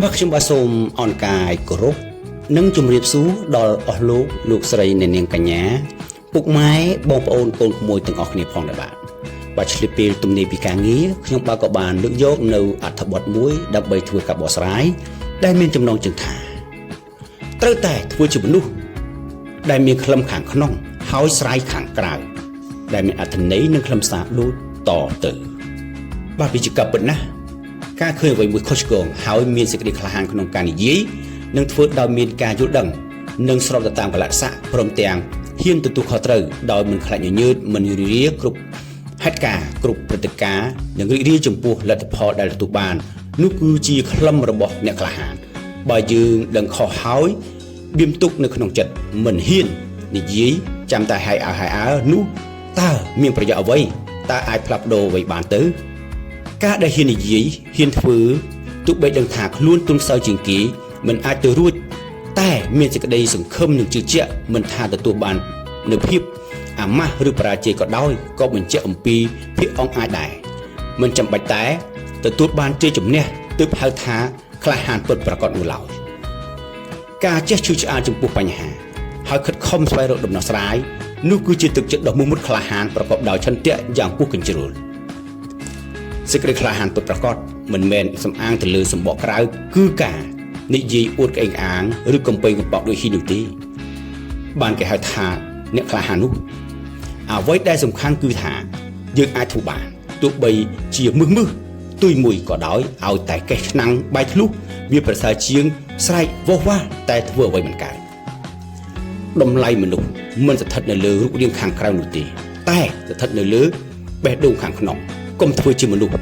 បើខ្ញុំបាទសូមអរកាយគោរពនិងជម្រាបសួរដល់អស់លោកស្រីអ្នកនាងកញ្ញាពុកម៉ែបងប្អូនកូនក្មួយទាំងអស់គ្នាផងដែរបាទឆ្លៀតពេលទំនេរពីការងារខ្ញុំបាទក៏បានលើកយកនៅអត្ថបទមួយដើម្បីធ្វើការបកស្រាយដែលមានចំណងជើងថាត្រូវតែធ្វើជាមនុស្សដែលមានខ្លឹមខាងក្នុងហើយស្រាយខាងក្រៅដែលមានអត្ថន័យនិងខ្លឹមសារដូចតទៅបាទវាជាការពិតណាស់ការឃើញអ្វីមួយខុសឆ្គងហើយមានសេចក្តីក្លាហានក្នុងការនិយាយនិងធ្វើដោយមានការយល់ដឹងនិងស្របទៅតាមកលៈទេសៈព្រមទាំងហ៊ានទទួលខុសត្រូវដោយមិនខ្លាចញញើតមិនរីរាគ្រប់ហេតុការណ៍គ្រប់ព្រឹត្តិការណ៍និងរីករាយចំពោះលទ្ធផលដែលទទួលបាននោះគឺជាខ្លឹមរបស់អ្នកក្លាហានបើយើងដឹងខុសហើយបៀមទុកនៅក្នុងចិត្តមិនហ៊ាននិយាយចាំតែហើយអើនោះតើមានប្រយោជន៍អ្វីតើអាចផ្លាស់ប្ដូរអ្វីបានទៅការដែលហ៊ាននិយាយហ៊ានធ្វើទោះបីដឹងថាខ្លួនទន់ខ្សោយជាងគេមិនអាចទៅរួចតែមានសេចក្តីសង្ឃឹមនិងជឿជាក់មិនថាទទួលបាននូវភាពអាម៉ាស់ឬបរាជ័យក៏ដោយក៏បញ្ជាក់អំពីភាពអង់អាចដែរមិនចាំបាច់តែទទួលបានជ័យជំនះទើបហៅថាក្លាហានពិតប្រាកដនោះឡើយការចេះឈឺឆ្អាលចំពោះបញ្ហាហើយខិតខំស្វែងរកដំណោះស្រាយនោះគឺជាទឹកចិត្តដ៏មុមុតក្លាហានប្រកបដោយឆន្ទៈយ៉ាងពុះកញ្ជ្រោលសេចក្តីក្លាហានពិតប្រាកដមិនមែនសំអាងទៅលើសម្បកក្រៅគឺការនិយាយអួតក្អេងអាងឬកំពេញកំប៉ោកដូចហ៊ីនោះទេបានគេហៅថាអ្នកក្លាហាននោះអ្វីដែលសំខាន់គឺថាយើងអាចធ្វើបានទោះបីជាមឹសទុយមួយក៏ដោយឲ្យតែកេះឆ្នាំងបាយធ្លុះវាប្រសើរជាងស្រែកវោះវ៉ាតែធ្វើអ្វីមិនកើតតម្លៃមនុស្សមិនស្ថិតនៅលើរូបរាងខាងក្រៅនោះទេតែស្ថិតនៅលើបេះដូងខាងក្នុងកុំធ្វើជាមនុស្ស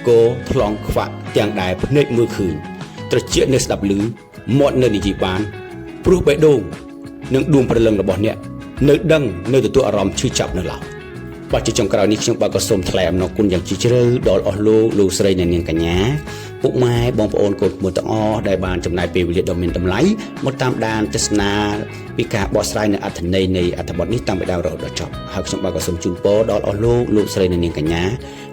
គោថ្លង់ខ្វាក់ទាំងដែលភ្នែកមើលឃើញត្រជាក់នៅស្ដាប់ឮមាត់នៅនិយាយបានព្រោះបេះដូងនិងដួងព្រលឹងរបស់អ្នកនៅដឹងនៅទទួលអារម្មណ៍ឈឺចាប់នៅឡើយបាទជាចុងក្រោយនេះខ្ញុំបាទក៏សូមថ្លែងអំណរគុណយ៉ាងជ្រាលជ្រៅដល់អស់លោកស្រីអ្នកនាងកញ្ញាពុកម៉ែបងប្អូនកូនក្មួយទាំងអស់ដែលបានចំណាយពេលវេលាដ៏មានតម្លៃមកតាមដានទស្សនាពីការបកស្រាយនៅអត្ថន័យនៃអត្ថបទនេះតាំងពីដើមរហូតដល់ចប់ហើយខ្ញុំបាទក៏សូមជូនពរដល់អស់លោកស្រីអ្នកនាងកញ្ញា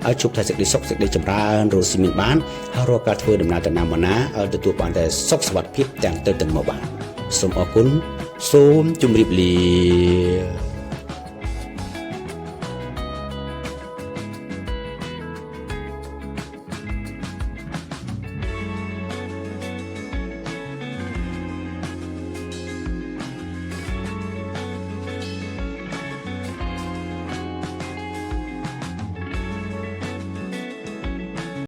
ឲ្យជួបតែសេចក្តីសុខសេចក្តីចម្រើនរស់ស៊ីមានបានហើយរាល់ការធ្វើដំណើរទៅណាមកណាឲ្យទទួលបានតែសុខសុវត្ថិភាពទាំងទៅទាំងមកបានសូមអរគុណសូមជម្រាបលា